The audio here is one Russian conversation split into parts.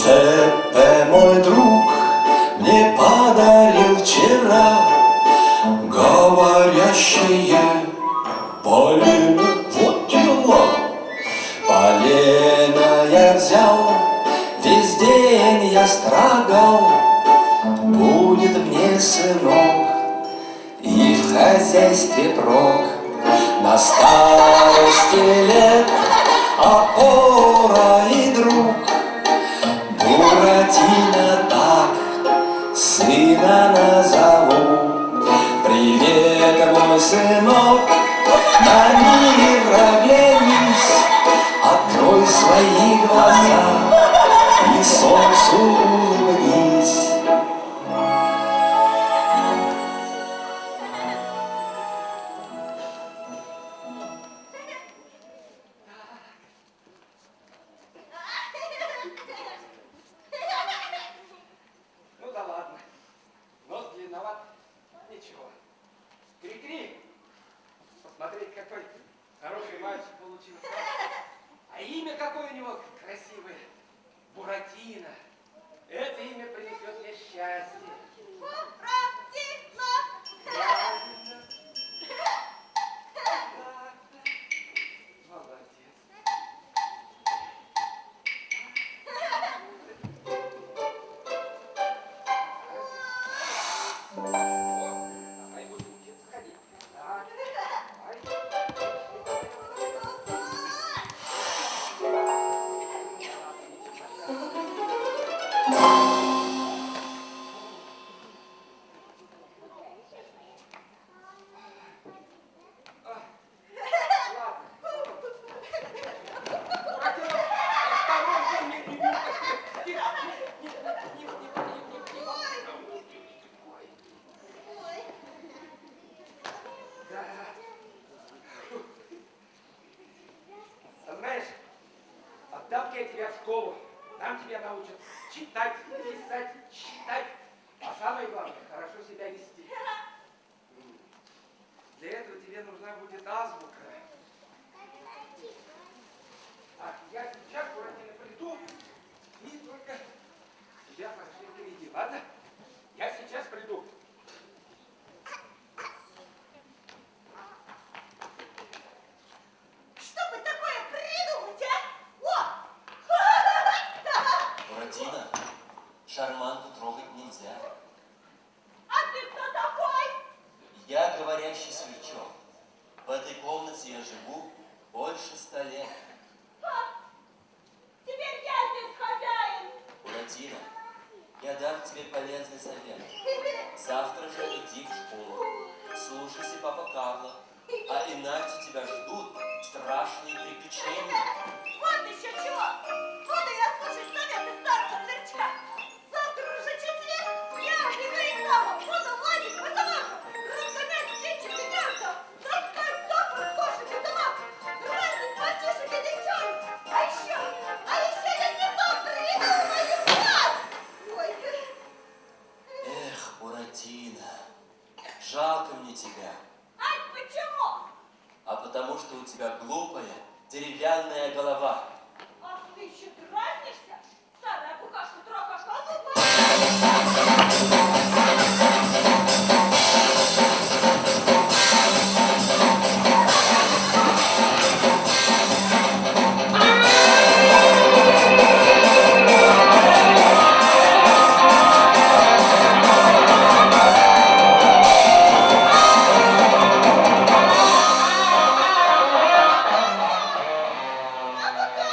Джузеппе, мой друг, мне подарил вчера говорящее полено. Вот дела. Полено я взял, весь день я строгал. Будет мне, сынок, и в хозяйстве прок. На старости лет опора и друг. Буратино так сына назову. Привет, мой сынок, на мир оглянись. Открой свои глаза и солнцу улыбнись. Ну да ладно. Нос длинноват. Ничего. Кри-кри. Посмотреть, какой хороший мальчик получился. А имя какое у него красивое. Буратино. Это имя принесет мне счастье. Буратино! Правильно. Молодец. Давай будем учиться ходить. Так. Знаешь, отдам я тебя в школу. Там тебя научат читать, писать, считать. А самое главное, хорошо себя вести. Для этого тебе нужна будет азбука. А я сейчас, Буратино, приду и только тебя хорошенько веди, ладно? Я сейчас приду. Что бы такое придумать, а? О! Буратино, шарманку трогать нельзя. А ты кто такой? Я говорящий сверчок. В этой комнате я живу больше 100 лет. Теперь я здесь хозяин. Буратино, я дам тебе полезный совет. Завтра же иди в школу. Слушайся папа Карла, а иначе тебя ждут страшные приключения. Вот еще чего. Буду я слушать советы старого сверчка. Завтра уже четверг. Я бегу из дома. Буду ладить по домам. Разгонять птичек и мертвых. Таскать сахар, кошек и собак. Дразнить мальчишек и девчонок. А еще я не то придумаю. Ой. Эх, Буратино, жалко мне тебя. Ай, почему? А потому что у тебя глупая деревянная голова. Ах, ты еще дразнишься? Старая букашка троха шкалупа. А пока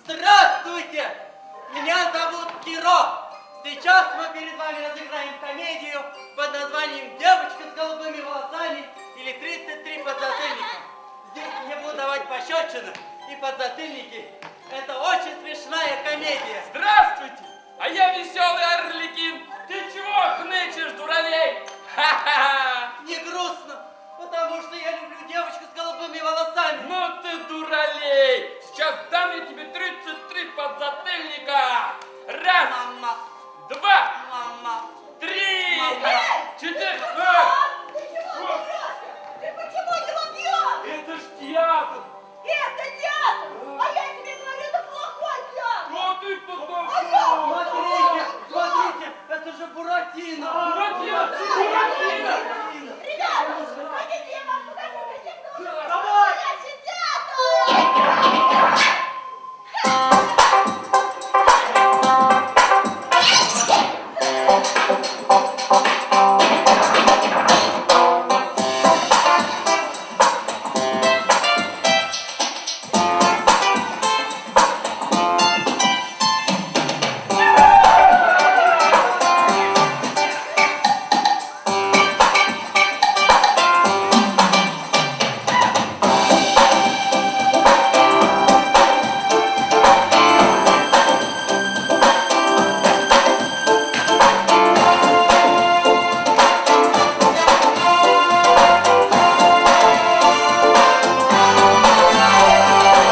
Здравствуйте! Меня зовут Киро. Сейчас мы перед вами разыграем комедию под названием «Девочка с голубыми волосами» или «33 подзатыльника». Здесь я буду давать пощечины и подзатыльники. Это очень смешная комедия. Здравствуйте! А я веселый Орликин. Ты чего хнычешь, дуралей? Ха-ха-ха! Не грустно, потому что я люблю девочку с голубыми волосами. Ну ты дуралей! Сейчас дам я тебе 33 подзатыльника. Раз, Мама, два, мама, 3, Мама. 4. Ты чего, Мирося? Ты почему его бьешь? Это ж театр. Это театр! А я тебе говорю, это плохой театр! Что ты потом? смотрите, смотрите, это же Буратино. Буратино, Буратино. Ребята, хотите, я вам покажу анекдот? Давай. Настоящий театр!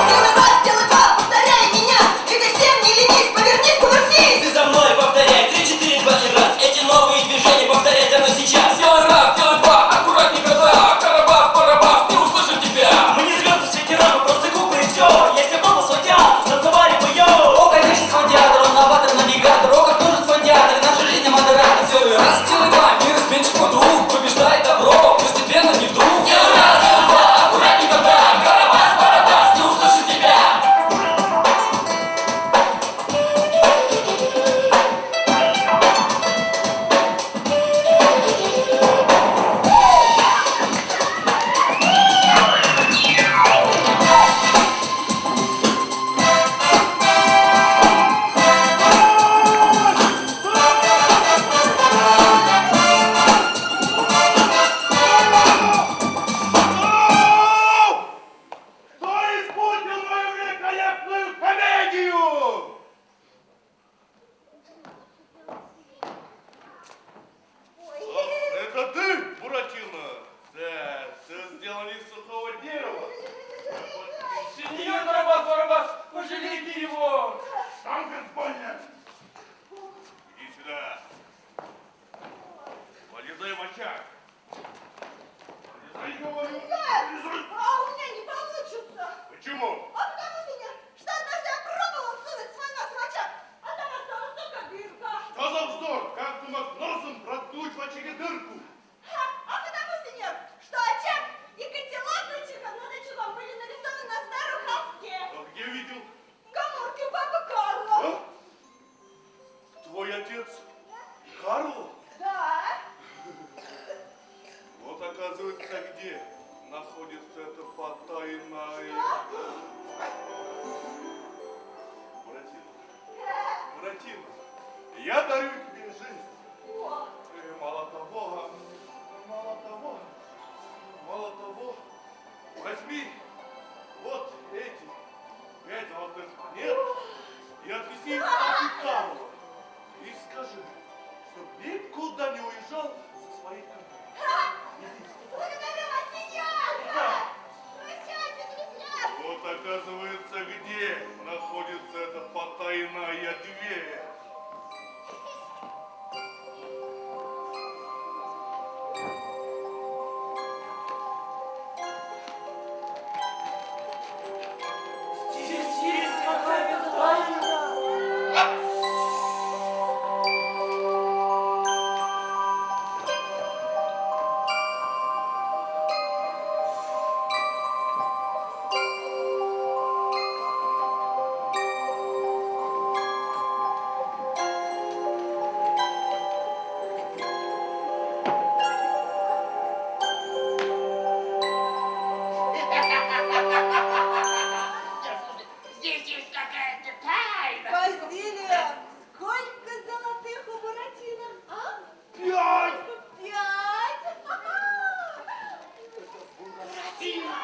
Делай два, повторяй меня! Двигай всем, не ленись, повернись, повернись! Ты за мной повторяй 3, 4, 2 и раз. Эти новые движения повторяй за мной сейчас. Делай раз, делай два, аккуратненько, да. Карабас, барабас, не услышим тебя. Мы не звезды в свете рамы, просто куклы и все. Если был свой театр, танцевали бы йоу. О, конечно, свой театр, он новатор, навигатор. О, как нужен свой театр, и наша жизнь модератор. Все, и раз. Раз, делай два, мир изменчив вдруг, побеждает добро, постепенно не вдруг. Делай раз, делай два, аккуратненько, да. Карабас, барабас, не услышим тебя. Кто испортил мою великолепную комедию? Это ты, Буратино? Да, все сделано из сухого дерева. Сеньор Карабас, барабас, пожалейте его. Сам Господня! Иди сюда. Полезай в очаг. Полезай, говорю. Полезай. А у меня не получится! Почему? А потому что однажды я пробовала сунуть свой нос в очаг, а там осталась только дырка. Что за вздор? Как ты мог носом проткнуть в очаге дырку? А потому, сеньор, что очаг и котелок на чехлом были нарисованы на старом холсте. А где видел? Гаморки у папы Карла. А? Твой отец Карл? Да. Вот оказывается, где находится эта потайная... Буратино, я дарю тебе жизнь. О, И мало того, возьми вот эти 5 золотых монет и отнеси их к папе Карлу. И скажи, чтоб никуда не уезжал со своей компанией. благодарю вас, сеньор. Прощайте, друзья. Вот оказывается, где находится эта потайная дверь. Здесь есть какая-то тайна. какая-то тайна. Базилия, сколько золотых у Буратино, а? 5! 5. Буратино!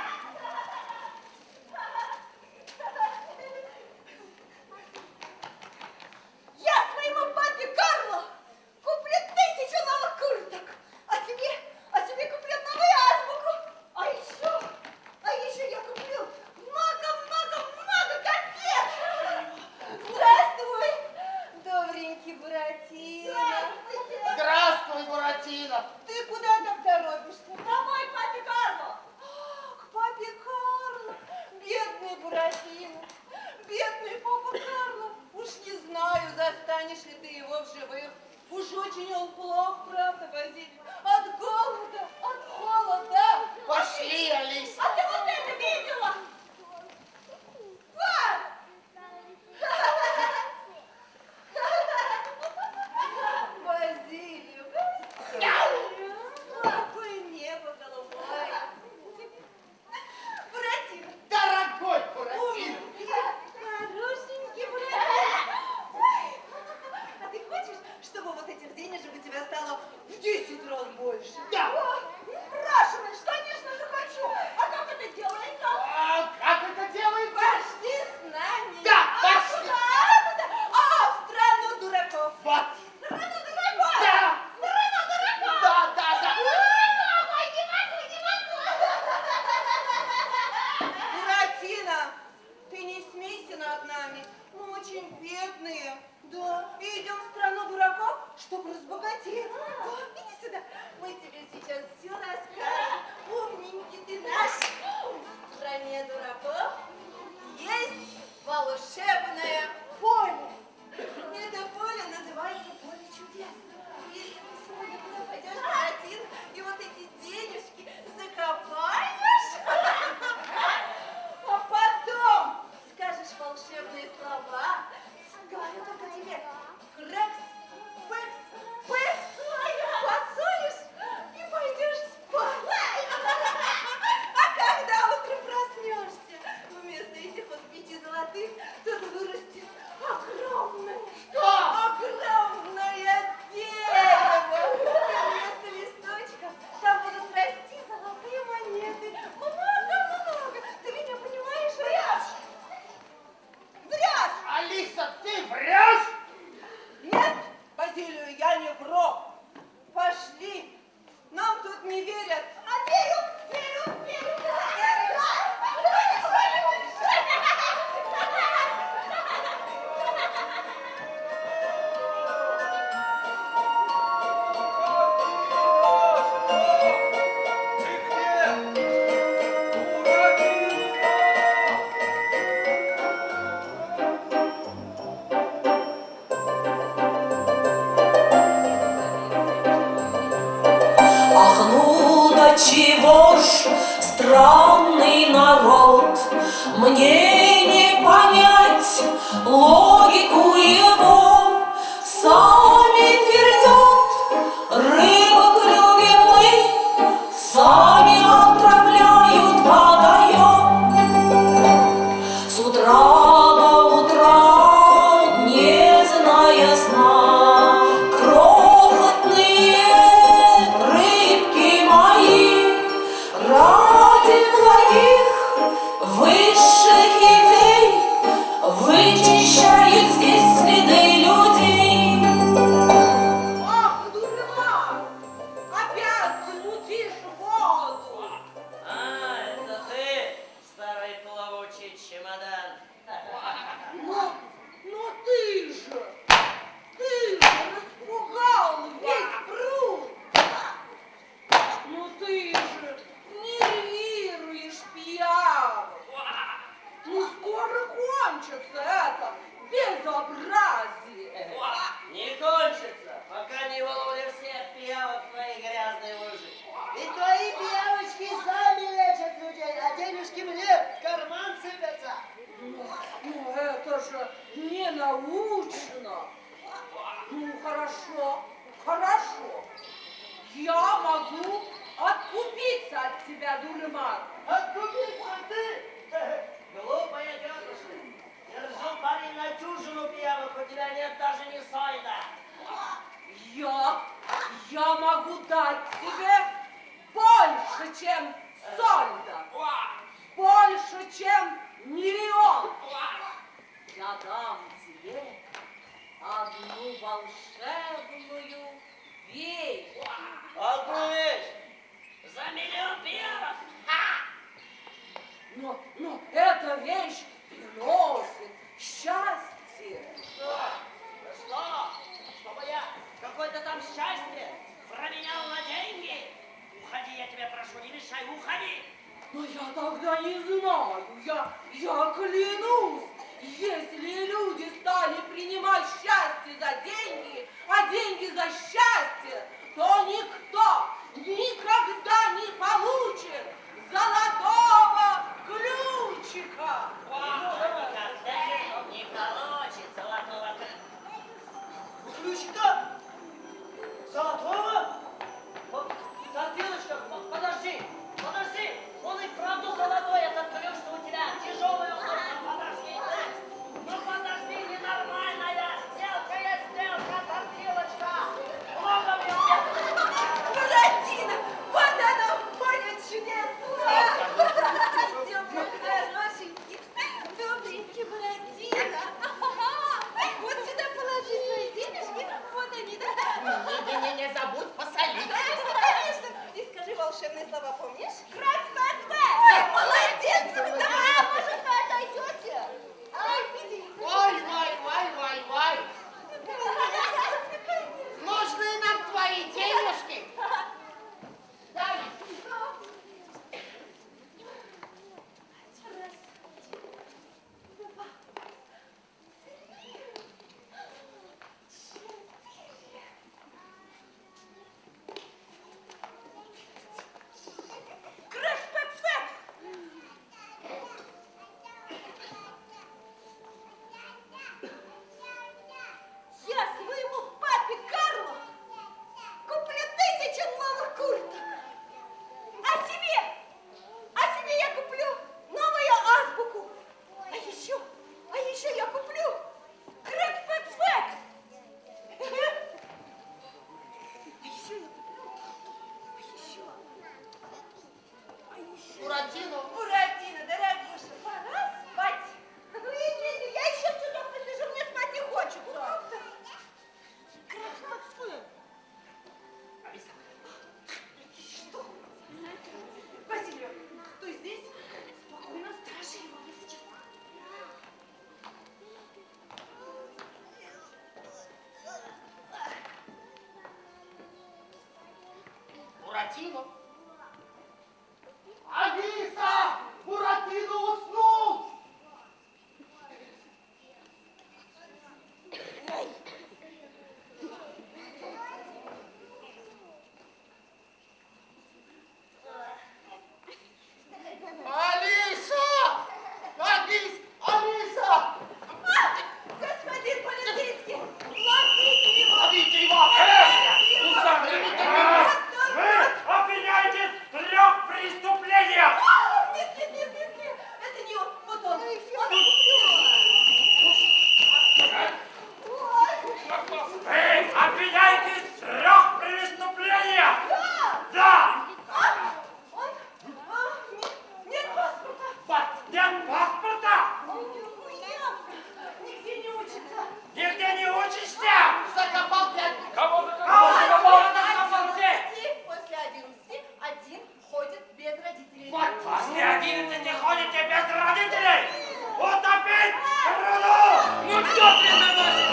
Я своему папе Карлу куплю 1000 новых курток, а себе куплю новую азбуку. А еще я куплю много конфет. Здравствуй, добренький Буратино. Здравствуй, Буратино. Ты куда так торопишься? Домой, к папе Карлу. К папе Карлу. Бедный Буратино. Бедный папа Карло. Уж не знаю, застанешь ли ты его в живых. Уж очень он плох, правда, Базилий? От голода, от холода. Пошли, Алиса. А ты вот это видела? Вот! Базилий, какое небо голубое. Буратино. Дорогой Буратино. Хорошенький Буратино. Ой, а ты хочешь, чтобы вот этих денежек у тебя стало в 10 раз больше? Да. О, не спрашивай, конечно же хочу. А как это делается? А как это делается? Пошли с нами. Да, А пошли. куда? А, в страну дураков. Вот. Страну дураков. Да. Страну дураков. Да. Ой, не могу. Буратино, ты не смейся над нами. Мы очень бедные. Да, и идем в страну дураков, чтобы разбогатеть. Да, иди сюда. Мы тебе сейчас все расскажем. Умненький ты наш. В стране дураков есть волшебное поле. Это поле называется поле чудес. Если ты сегодня туда пойдешь, Буратино, и вот эти денежки закопаешь, а потом скажешь волшебные слова, говорю только тебе, крекс, пекс, пекс, посолишь и пойдешь спать. А когда утром проснешься, вместо этих вот 5 золотых тут вырастет огромное, огромное дерево. И вместо листочков там будут расти золотые монеты. Много-много. Ты меня понимаешь? Врешь! Алиса, ты врешь? Нет, Базилию, я не вру. Пошли. Нам тут не верят. А верю. Ты где? Буратино! Ах, ну до чего ж странный народ, мне не понять логику его. Сами твердят, рыбок любим мы, сами отправляют подаем. С утра до утра, не зная сна, крохотные рыбки мои ради благих высших идей вычищают здесь следы людей. Ах, дурак! Опять замутишь воду. А, это ты, старый плавучий чемодан. Но ты же распугал весь пруд. Ну ты же нервируешь пьяных. Ну скоро кончится это безобразие. Не кончится, пока не выловлю всех пиявок в твои грязные лужи. И твои пиявочки сами лечат людей, а денежки мне в карман сыпятся. Ну это же не научно. Ну хорошо. Я могу откупиться от тебя, дурман. Откупиться ты! Глупая тетушка, держу тебя нет даже ни сольда. Я могу дать тебе больше, чем сольда. Больше, чем 1 миллион. Я дам тебе одну волшебную вещь. Одну вещь. За 1 миллион пиров. Но эта вещь приносит счастье. Что? Чтобы я какое-то там счастье променял на деньги? Уходи, я тебя прошу, не мешай, уходи. Но я тогда не знаю, я клянусь, если люди стали принимать счастье за деньги, а деньги за счастье, то никто никогда не получит золотого ключика. Никогда не получит золотого Ключика? Золотого? Тропиночка, подожди. Он и правда золотой, этот ключ, что у тебя тяжелый. Подожди, ненормальная сделка, тропиночка. Много мне. Буратино, вот оно, поле чудес! Идем, хорошенький, добренький Буратино. Вот сюда положи свои денежки, вот они, да? Не забудь посолить. Конечно. И скажи волшебные слова, помнишь? Крак-крак-крак! Молодец! Да, может, вы отойдете? Иди. Ой. Нужны нам твои денежки. Дай. Крэш-пэк-фэк! Я своему папе Карлу куплю 1000 новых курток. А себе я куплю новую азбуку. А еще я куплю крэк-пэк-фэк. Буратино, дорогуша, пора спать. Видите, я еще чуток посижу, мне спать не хочется. Крэк-пэк-фэк. Что? Василий, стой здесь. Спокойно, стражи его, я сейчас. Буратино. Алиса! Буратино уснул! Алиса! Господин полицейский, ловите его! Ловите его! Вы обвиняете в 3 преступлениях! Нет, это не он, вот он. Вы обвиняете в 3 преступлениях! Да! Нет паспорта. Нет паспорта! Нигде не учится. Нигде не учишься! Закопал 5. Кого закопал? Закопал где? После 11 один ходит без родителей. После 11 ходите без родителей! Утопить труду! Ну что ты наносишь?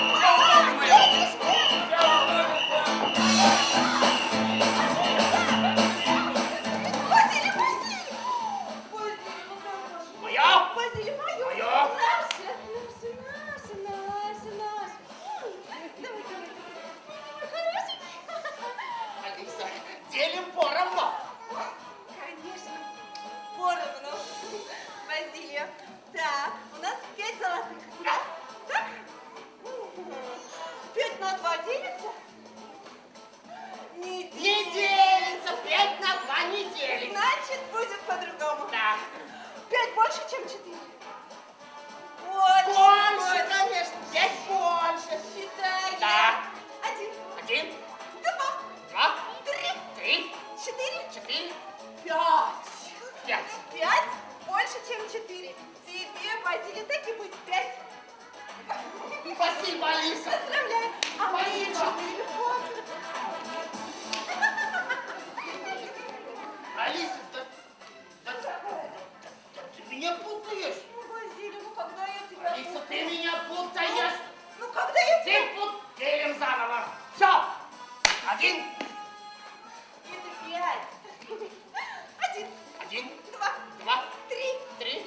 Моя? Василий, мою. Моё? Наше. Давай. Хорошенький. Алиса, делим поровну. Конечно. Поровну. Василия. Так, у нас 5 золотых. Да? Так? 5 на 2 делится? Не Не делится. 5 на 2 не делится. Значит, будет по-другому. Да. 5 больше, чем 4? Больше, конечно. 5 больше. Спасибо, Алиса. Поздравляю. А мои 4 года. Алиса, ты меня путаешь. Ну, Базилий, ну когда я тебя... Алиса, ты меня путаешь. Ну, когда я тебя... Ты делим заново. Все. 1, Это 5. 1, 1, 2, 2, 3, 3, 4.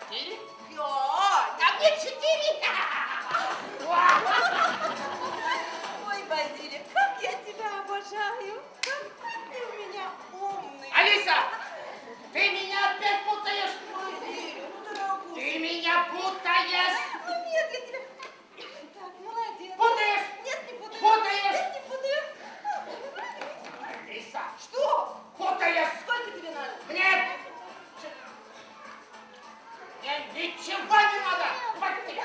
4. 5. А мне 4. Ой, Базилий, как я тебя обожаю. Какой ты у меня умный. Алиса, ты меня опять путаешь. Базилий, ну, дорогой. Ты меня путаешь. Ну, нет, я тебя... Так, молодец. Путаешь. Нет, не путаю. Путаешь. Нет, не путаю. Алиса, Что? путаешь. Сколько тебе надо? Мне ничего не надо. Вот тебе.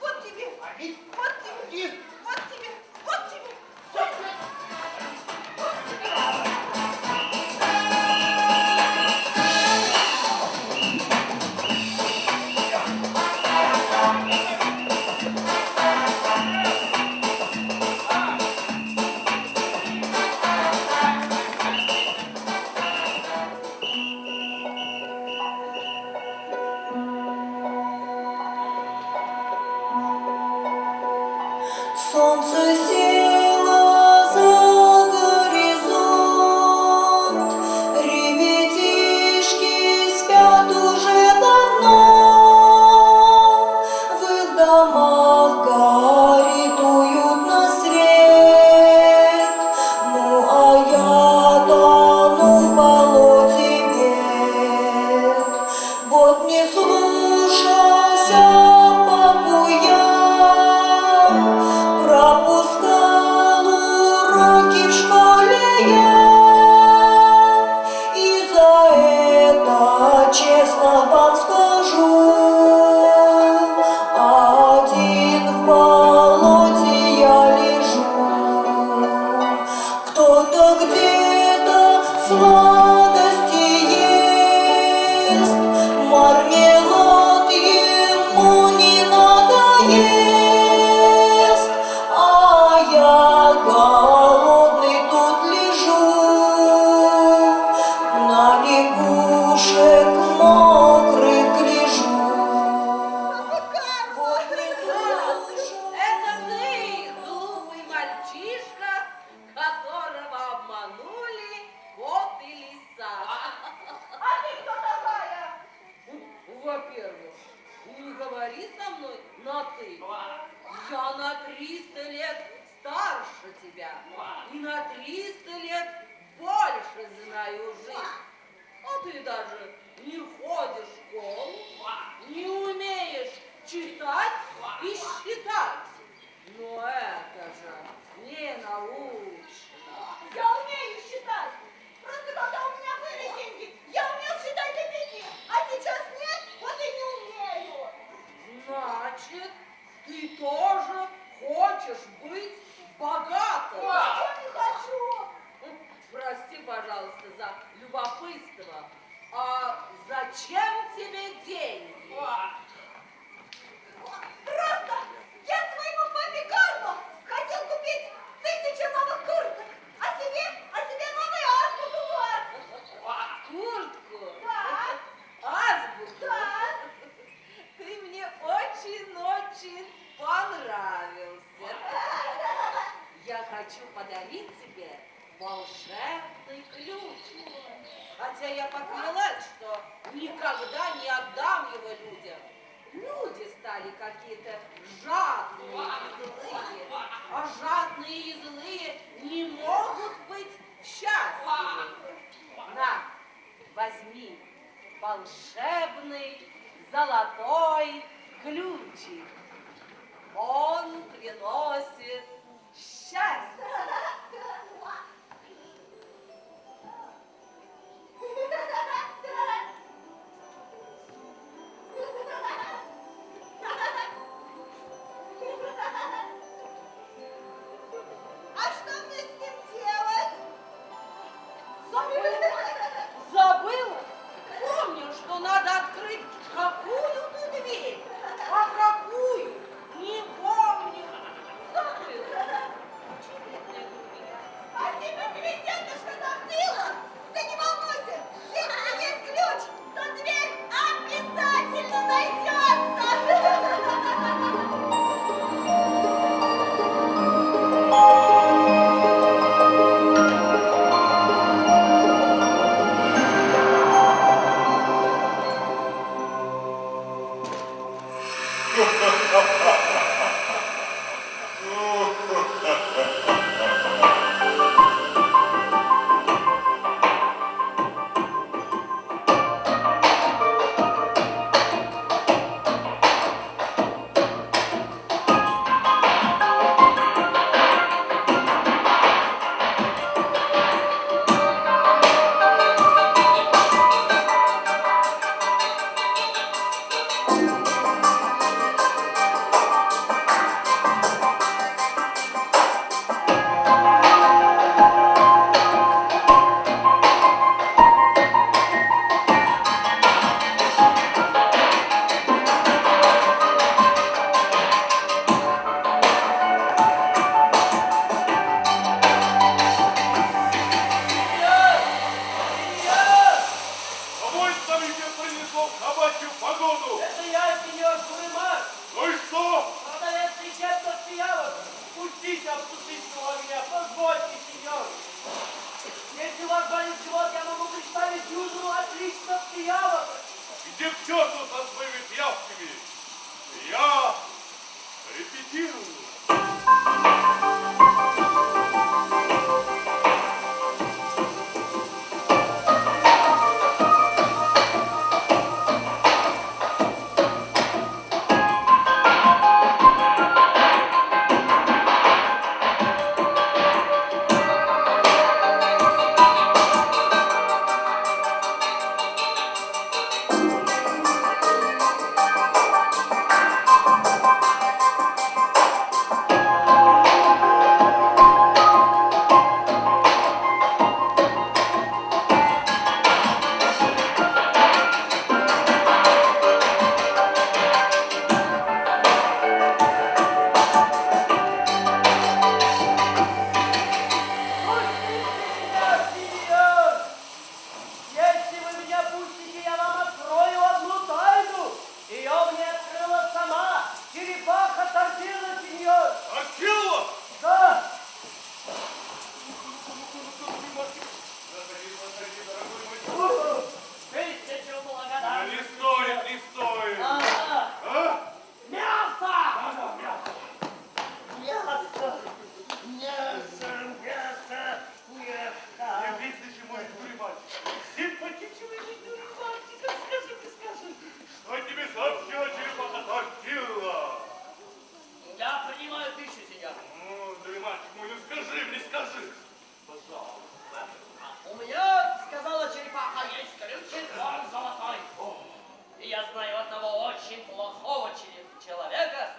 Вот тебе. Али- Вот тебе. Али- Вот тебе. Вот тебе. вот тебе. Солнце село за горизонт, ребятишки спят уже давно, в их домах горит уютно свет. Ну а я тону в болоте бед, вот не слушался папу я, пропускал уроки в школе я, и за это честно вам скажу, один в болоте я лежу. Кто-то где-то сладости ест, мармелад ему не надоест, а я голодный тут лежу, на лягушек мокрых гляжу. Вот не слушай. Это ты, глупый мальчишка, которого обманули кот и лиса. А ты кто такая? Во-первых, не говори со мной на «ты». Я на 300 лет старше тебя и на 300 лет больше знаю жизнь. А ты даже не ходишь в школу, не умеешь читать и считать. Но это же не научно. Я умею считать. Просто когда у меня были деньги, я умел считать до 5, а сейчас нет, вот и не умею. Значит, ты тоже хочешь быть богатым? Я не хочу. Прости, пожалуйста, за любопытство. А зачем тебе деньги? Просто я своему папе Карлу хотел купить 1000 новых курток, а себе новую азбуку. Куртку? Да. Азбуку? Да. Ты мне очень-очень понравился. Я хочу подарить тебе волшебный ключ. Хотя я поклялась, что никогда не отдам его людям. Люди стали какие-то жадные и злые, а жадные и злые не могут быть счастливы. На, возьми волшебный золотой ключик. Он приносит счастье. А что мне с ним делать? Забыла? Забыла? Помню, что надо открыть какую-то дверь. А какую?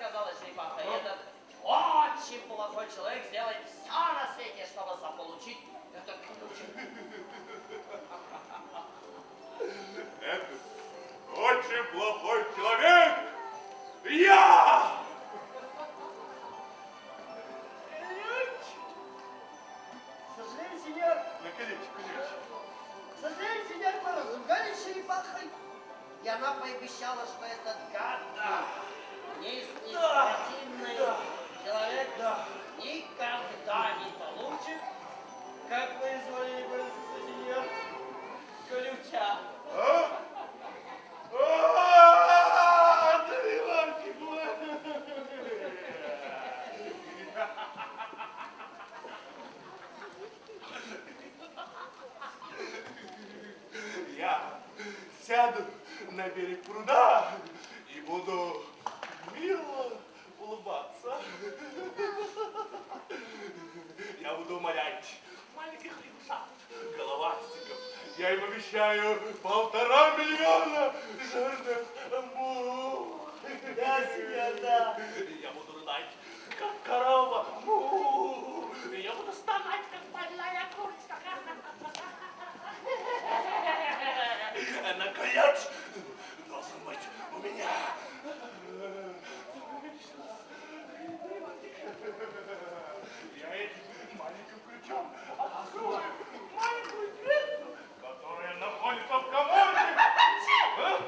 сказала черепаха, этот очень плохой человек сделает все на свете, чтобы заполучить этот ключик. Этот очень плохой человек. Я! К сожалению, сеньор, На колечко, колечко. к сожалению, сеньор, мы разругались с черепахой. И она пообещала, что этот гад Неисправительный человек никогда не получит, как вы изволили выразиться, сеньор, ключа. Андрей Иванович, я сяду на берег пруда и буду мило улыбаться. Я буду умолять маленьких лягушат, головастиков. Я им обещаю 1,5 миллиона жирных мух. Да, сеньор, да. Я буду рыдать, как корова. Му. И я буду стонать, как больная курочка. На ключ должен быть у меня. Я этим маленьким ключом открою маленькую дверцу, которая находится в коморке. А?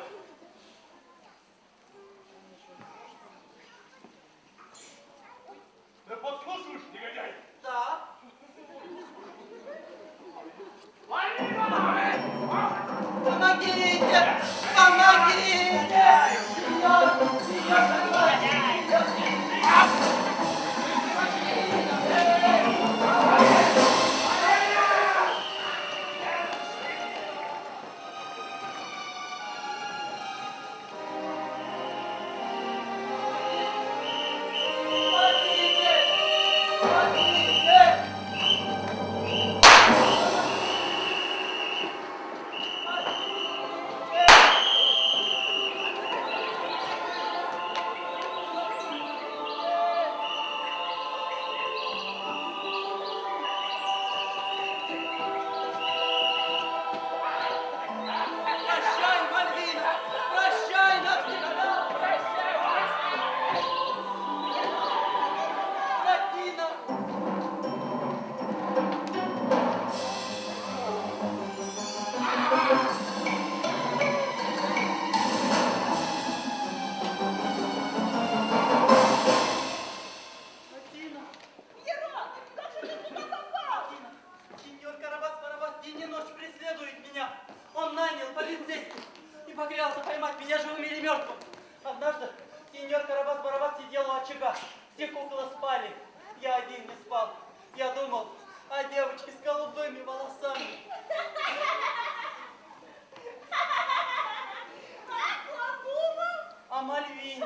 Ты подслушаешь, негодяй? Да. Помогите! Помогите! Прощай, Мальвина! Прощай навсегда! Латина! Латина! Герой, как же ты сюда попал? Сеньор Карабас-Барабас день и ночь преследует меня. Он нанял полицейских и поклялся поймать меня живым или мертвым. Однажды сеньор Карабас-Барабас сидел у очага. Все куклы спали. Я один не спал. Я думал о девочке с голубыми волосами. А кто думал? О Мальвине.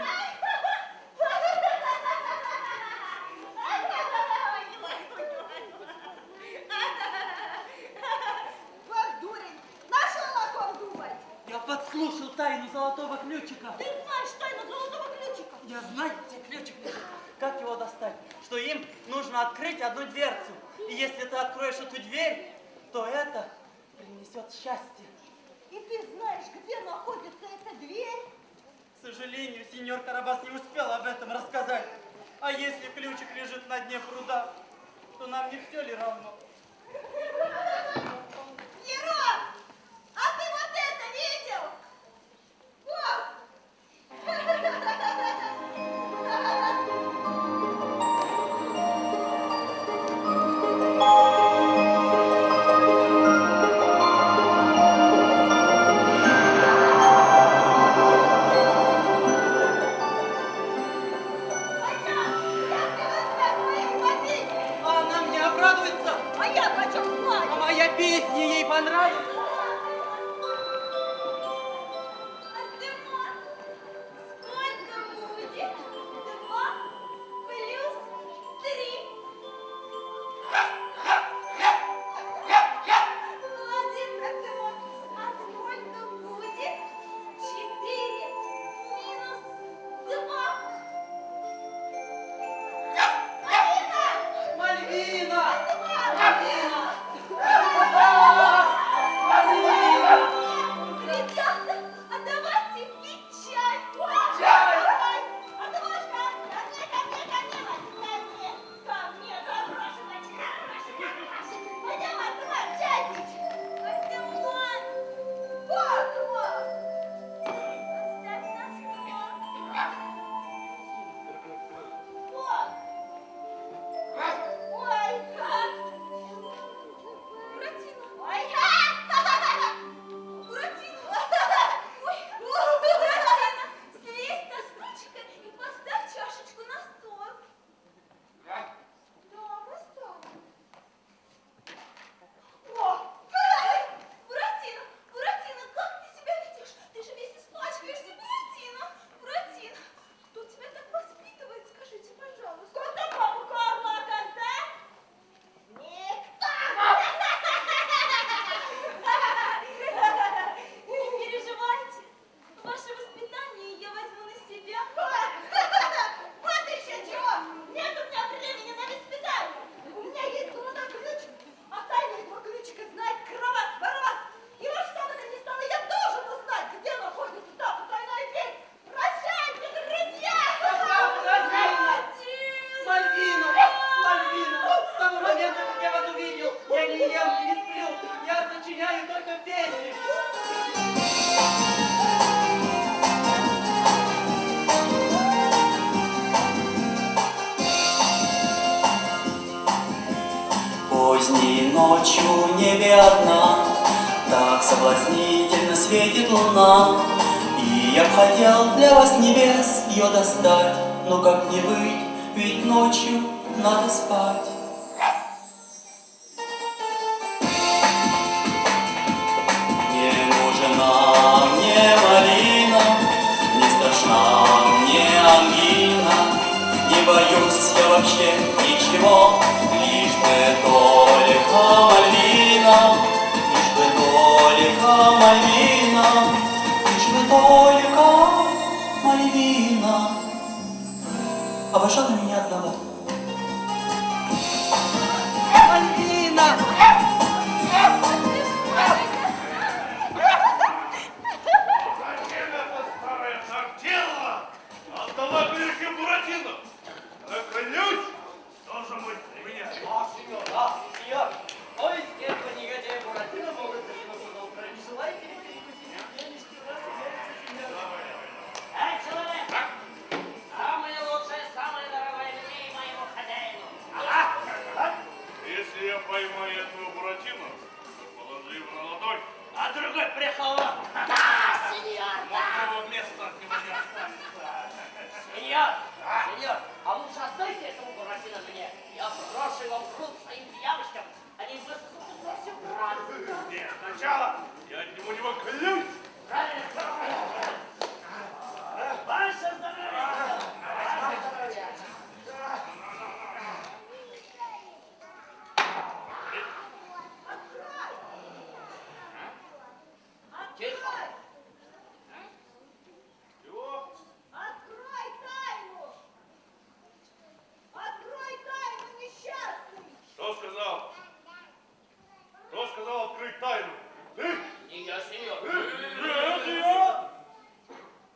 Вот дурень, нашел о ком думать. Я подслушал тайну золотого ключика. Ты знаешь тайну золотого ключика? Я знаю, где ключик лежит. Как его достать? Что им нужно открыть одну дверцу. И если ты откроешь эту дверь, то это принесет счастье. И ты знаешь, где находится эта дверь? К сожалению, сеньор Карабас не успел об этом рассказать. А если ключик лежит на дне пруда, то нам не все ли равно? Герой, а ты вот это видел? Вот! А она мне обрадуется, А я почем а знаю? моя песня ей понравится. Сколько будет 2 плюс 3? Молодец, Артемон. А сколько будет 4 минус 2? ночью в небе одна, так соблазнительно светит луна. И я б хотел для вас небес ее достать, но как не быть, ведь ночью надо спать. Не нужна мне малина, не страшна мне ангина, не боюсь я вообще ничего, лишь бы только Мальвина, лишь бы только Мальвина, лишь бы только Мальвина обожала меня одного. Мальвина! Зачем эта старая картина отдала клюки Буратино? А ключ должен быть для меня. Сеньор, сеньор. Поиски этого негодяя Буратино могут затянуться до утра. Не желаете ли перекусить денежки у нас имеются, сеньор? Эй, человек! Самое лучшее, самое дорогое людей моему хозяину. Ага! Если я поймаю этого Буратино, положи его на ладонь, А другой прихолон. Да, сеньор, да. мокрого места от него не останется. Сеньор, сеньор, а лучше отдайте этому Буратино мне. Я брошу его в рот своим девочкам. Они высосут у него всю правду. Нет, сначала я отниму у него ключ. Правильно, правильно. Ваше здоровье! Ваше здоровье! Тихо! Чего? Открой тайну! Открой тайну, несчастный! Кто сказал? Кто сказал открыть тайну? Ты? Не я, сеньор. Нет, я.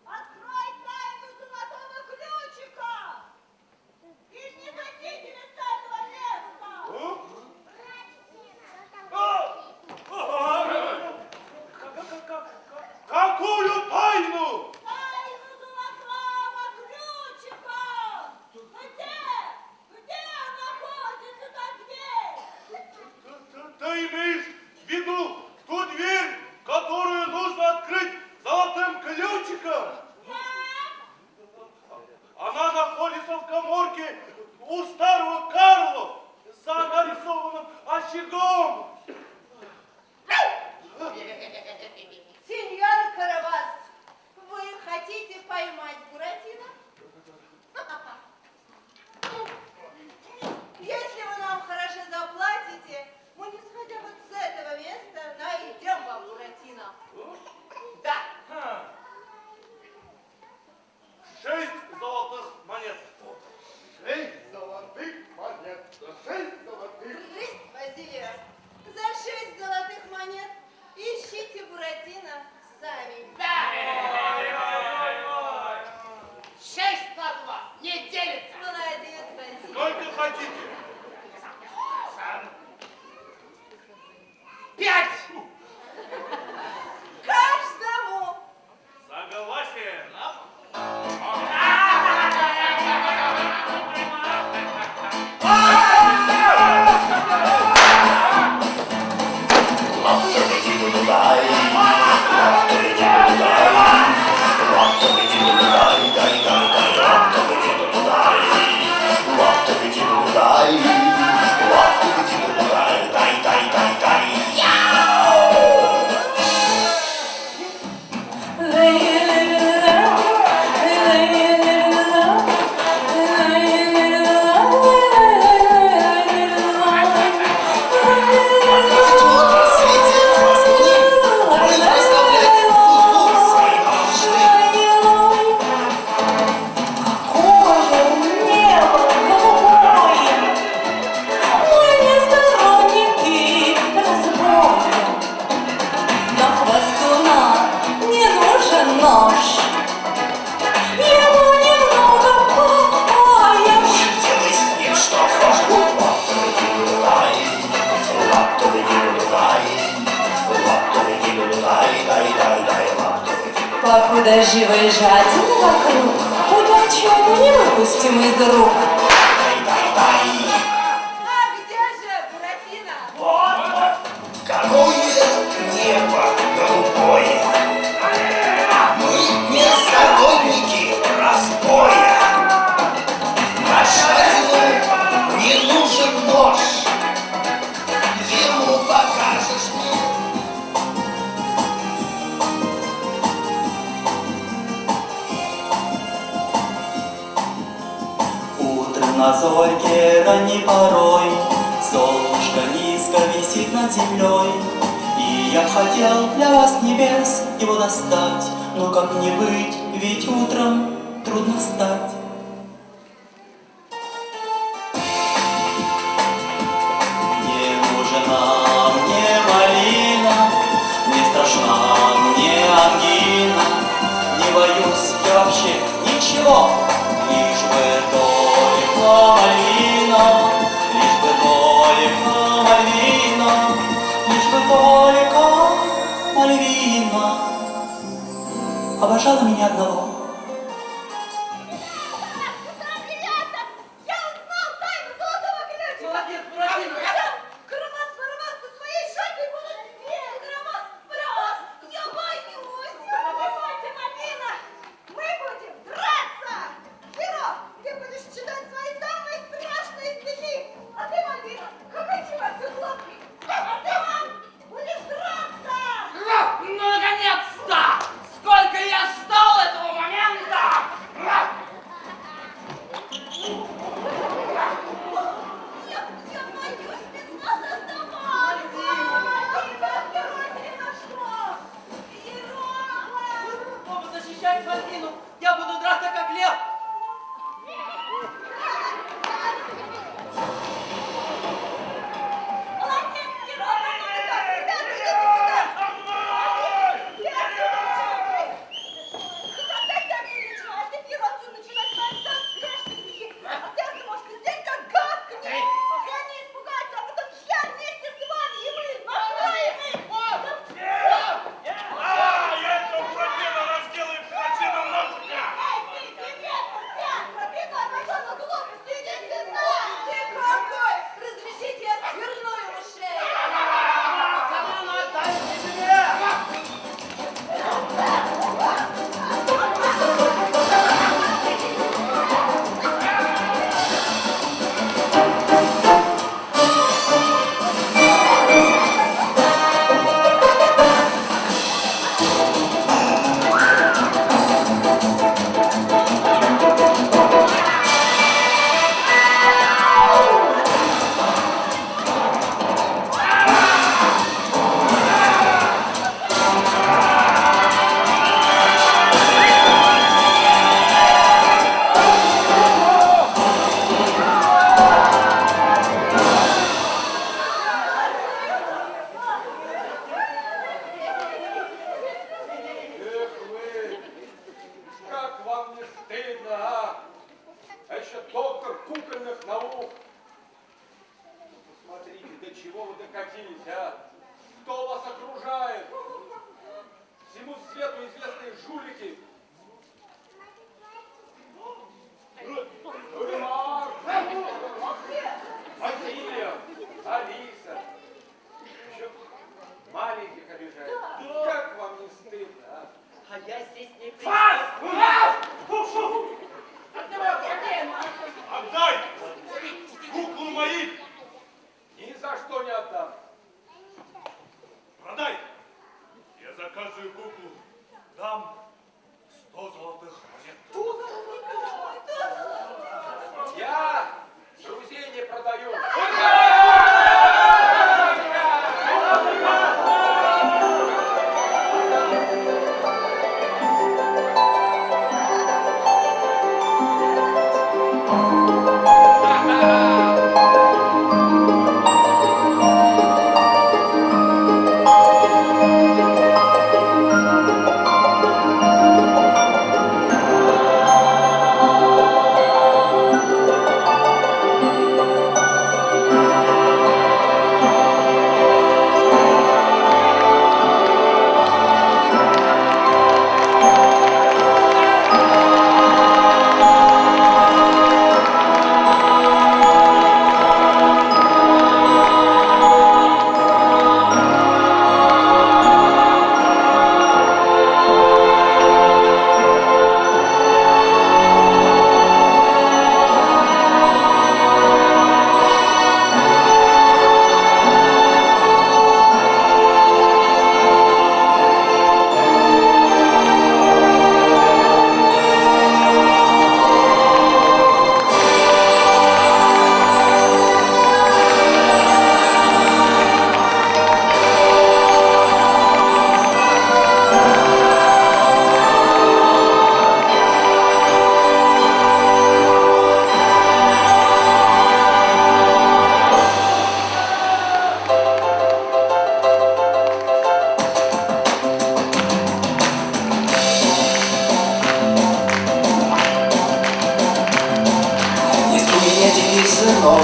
Открой тайну золотого ключика! Из незначительного места! Какую тайну? Тайну золотого ключика! Где находится та дверь? Ты имеешь в виду ту дверь, которую нужно открыть золотым ключиком? Она находится в каморке у старого Карла за нарисованным очагом. Сеньор Карабас, вы хотите поймать Буратино? Если вы нам хорошо заплатите, мы не сходя вот с этого места найдем вам Буратино. Да. 6 золотых монет. 6 золотых монет. 6 золотых. Рысь Базилио, за 6 золотых монет ищите Буратино сами. Да! 6 на 2 не делится. Молодец, Базилио. Сколько хотите? 5! Каждому. Согласие. Покуда живой жаден вокруг, удачу мы не выпустим из рук. А где же Буратино? Вот! На зорьке ранней порой солнышко низко висит над землей, и я б хотел для вас небес его достать, но как не быть, ведь утром трудно встать. Не нужна мне малина, не страшна мне ангина, не боюсь я вообще ничего, лишь бы только малина, лишь бы только малина, лишь бы только Мальвина обожала меня одного. Ребята, я узнал тайну золотого ключа. Молодец, Буратино! Карамас со своей шапкой будут петь. Карамас, я боюсь. Позвольте, Мальвина, мы будем драться. Хиро, ты будешь читать свои самые страшные стихи. А ты, Мальвина, хохочи во всю глотку. А ты, Мам, будешь драться. Ну, наконец-то! Сколько я ждал этого момента! Я боюсь без вас оставаться. Ребятки, ни на что. Хиро. Чтобы защищать Мальвину, я буду драться как лев! Молодец, Хиро. Ребята, идите сюда. Когда ты начинаешь, ты Хиро отсюда начинаешь свои самые страшные стихи. А ты, Артемошка, здесь как гавкнет. И они испугаются, а потом я вместе с вами, и мы накроем их. Я этого Буратино разделаю красивым ножиком. Эй, ты, привет, Муртян, пробегай, пожалуй, глупости, иди сюда. Ты какой? Разрешите, я сверну ему шею. Кому отдай себе! Эх вы, как вам не стыдно, а? А еще доктор кукольных наук. Посмотрите, до чего вы докатились, а? Кто вас окружает? Всему свету известные жулики. Ремар, Василия, Алиса. Еще маленьких обижают. Как вам не стыдно, а? А я здесь не при... Отдай! Куклу моих! Ни за что не отдам. сынок.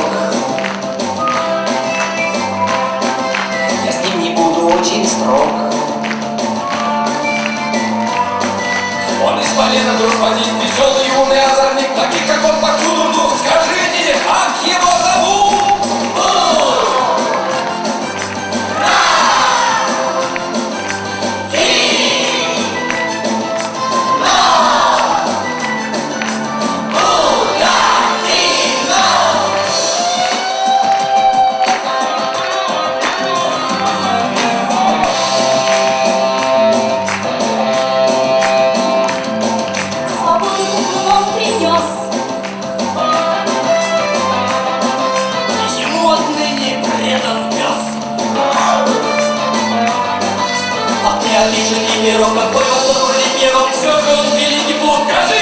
Я с ним не буду очень строг. Он из полена господин, веселый и умный озорник, таких как он повсюду ждут. Скажите, как его зовут? Свободу он принес. Ему отныне предан пес. Ах ты отличный герой, какой восторг ради первого. Все же он великий плут, скажи!